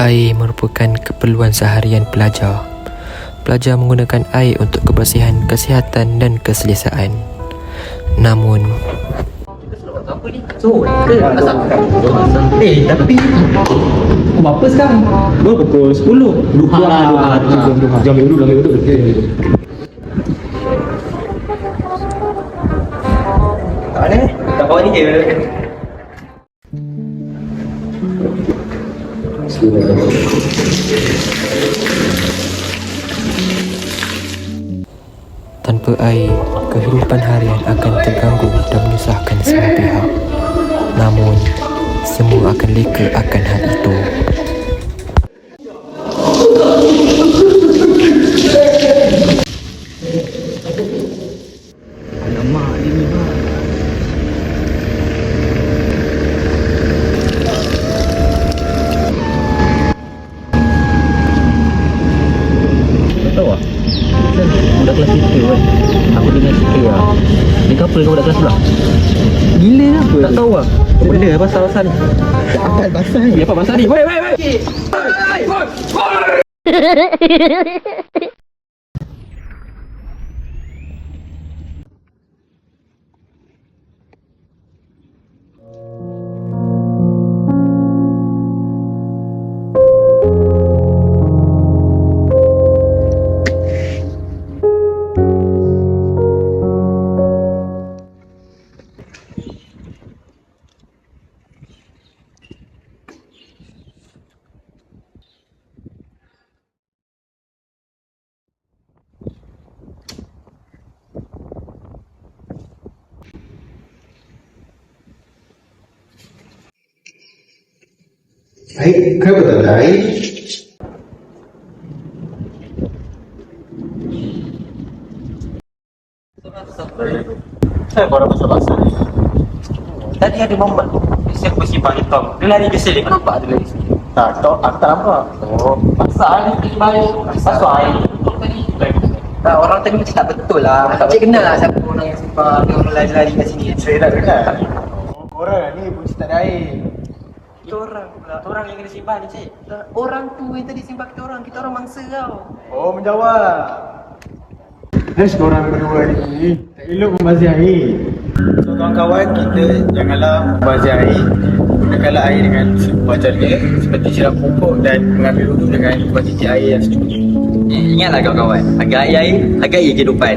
Air merupakan keperluan seharian pelajar. Pelajar menggunakan air untuk kebersihan, kesihatan dan keselesaan. Namun, tapi pukul berapa sekarang? Pukul 10. Jam dulu. Tak ada. Tak bawa ni je. tanpa air, kehidupan harian akan terganggu dan menyusahkan semua pihak. Namun, semua akan leka akan hal itu. Alamak, ini lah. Kau tahu tak? Budak kelas kita kan. Aku dengar cerita lah. Ni couple kau budak kelas sebelah. Gila lah apa? Tak tahu lah. Apa benda pasal ni? Apa pasal ni? Apa pasal ni? Woi. Kenapa tak ada air? Saya baru pasal ni. Tadi ada momen saya bersimpang hitam. Dia lari ke sini. Kenapa dia lari sini? Tak tahu, aku tak nampak. Oh, pasal ni pasal air. Tak, orang tadi macam tak betul lah. Cik kenal lah siapa orang yang simpang. Dia orang lari-lari kat sini. Saya tak kenal. Orang ni pun tak ada air. Kita orang pula. Kita orang yang kena simpang ni, cik. Orang tu yang tadi simpang kita orang. Kita orang mangsa kau. Oh, menjawab. Korang berdua ni tak elok membazir air. So kawan-kawan, kita janganlah membazir air. Gunakanlah air dengan sewajar dia, seperti siram pokok dan mengambil wuduk dengan kuantiti air yang secukup. Ingatlah kawan-kawan, hargai air, hargai kehidupan.